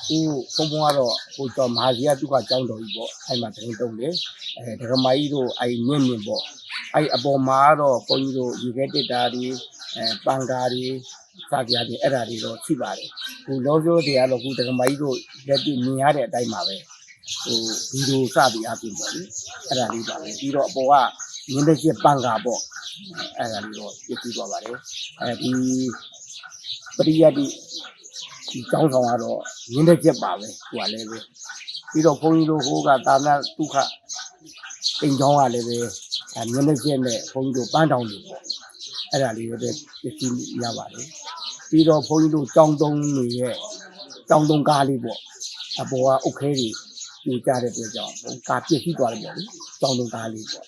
ဖုံဖုံကတော့ဟိုတော့မဟာစီကသူကကြောင်းတော်ကြီးပေါ့အဲ့မှာတင်တုံးလေဒကမာကြီးတို့အဲ့မြင့်မြင့်ပေါ့အဲ့အပေါ်မှာတော့ဘုန်းကြီးတို့ရေခဲတစ်တာတွေပန်ကာတွေစာပြားတွေအဲ့ဒါတွေတော့ရှိပါတယ်ဟိုလောစိုးတွေကတော့ခုဒကမာကြီးတို့လက်တွေ့မြင်ရတဲ့အတိုင်းပါပဲဟိုဗီဒီယိုစပြီးအပြင်ပေါ့လေအဲ့ဒါလေးပါပဲပြီးတော့အပေါ်ကမြင်းတဲ့ကျပန်ကာပေါ့အဲ့ဒါလေးတော့ပြည့်စုံသွားပါတယ်ဒီပရိယတ်ဒီကျောင်းဆောင်ကတော့မြင်းတဲ့ကျပါပဲဟိုကလည်းပဲပြီးတော့ဘုန်းကြီးတို့ဟိုကသာနာဒုက္ခအိမ်ကျောင်းကလည်းပဲမြင်းတဲ့ကျနဲ့ဘုန်းကြီးတို့ပန်းတောင်တွေပေါ့အဲ့ဒါလေးတွေပြည့်စုံရပါတယ်ပြီးတော့ဘုန်းကြီးတို့ကျောင်းသုံးတွေရဲ့ကျောင်းသုံးကားလေးပေါ့အပေါ်ကအုတ်ခဲတွေပြကြတဲ့အတွက်ကြောင့်ကာပြည့်စုံသွားတယ်ပေါ့လေကျောင်းသုံးကားလေးပေါ့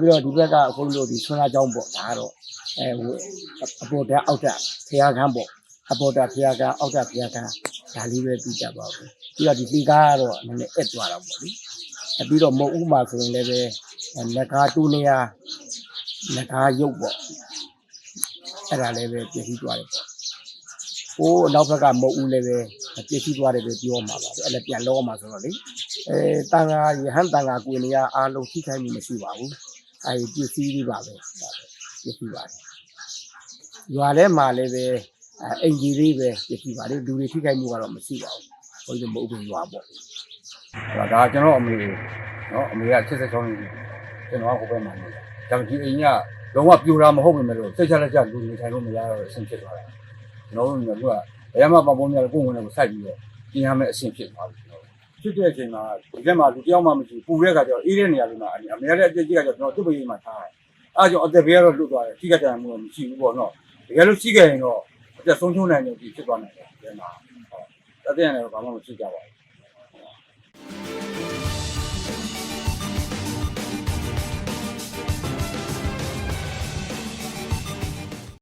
ပြီးတော့ဒီဘက်ကဘုန်းကြီးတို့ဒီဆွမ်းသားကျောင်းပေါ့ဒါကတော့ဟိုအပေါ်တက်အောက်တက်ဖျားခန်းပေါ့အပေါ်တက်ဖျားခန်းအောက်တက်ဖျားခန်းဒါလေးပဲပြီးကြပါဘူးပြီးတော့ဒီလေကားကတော့နည်းနည်းအက်သွားတော့ပေါ့လေပြီးတော့မုတ်ဥမှာဆိုရင်လည်းပဲလက်ကားတူနေရလက်ကားရုပ်ပေါ့အဲ့ဒါလည်းပဲပြည့်စည်သွားတယ်ပေါ့ဟိုနောက်ဘက်ကမုတ်ဥလည်းပဲပြည့်စည်သွားတယ်ပဲပြောမှာပါအဲ့လည်းပြန်လောမှာဆိုတော့လေတန်ဃာရဟန်းတန်ဃာကိုနေရအားလုံးထိခိုက်မှုမရှိပါဘူးအဲ့ပြည့်စည်လေးပါပဲပြည့်စည်ပါတယ်ရွာထဲမှာလည်းပဲအိမ်ကြီးလေးပဲပြည့်စည်ပါလေလူတွေထိခိုက်မှုကတော့မရှိပါဘူးဘုန်းကြီးမုတ်ဥရွာပေါ့ဒါကျွန်တော်အမေနော်အမေက86နှစ်ကျွန်တော်ကဟိုဘက်မှာနေတာဒါပေမဲ့ဒီအိမ်ကလုံးဝပြိုတာမဟုတ်ဘူးမယ်လို့စိတ်ချလက်ချလူနေထိုင်လို့မရတော့အဆင်ဖြစ်သွားတာကျွန်တော်တို့ကဘယ်မှာပတ်ပုံများကိုယ်ဝင်ကိုစိုက်ပြီးတော့ပြင်ရမယ်အဆင်ဖြစ်သွားပြီဖြစ်တဲ့အချိန်မှာဒီကမှာလူတယောက်မှမရှိပူတဲ့ခါကျတော့အေးတဲ့နေရာလေးမှာအမေလည်းအတက်ကြီးကကျတော့ကျွန်တော်သူ့ဘေးမှာထားတယ်အဲကြောင့်အသက်ဘေးကတော့လွတ်သွားတယ်ထိခိုက်တယ်မှုမရှိဘူးပေါ့နော်တကယ်လို့ရှိခဲ့ရင်တော့အသက်ဆုံးချုံးနိုင်တယ်ဖြစ်သွားနိုင်တယ်ဒီမှာဟုတ်တကယ်လည်းဘာမှမဖြစ်ကြပါဘူး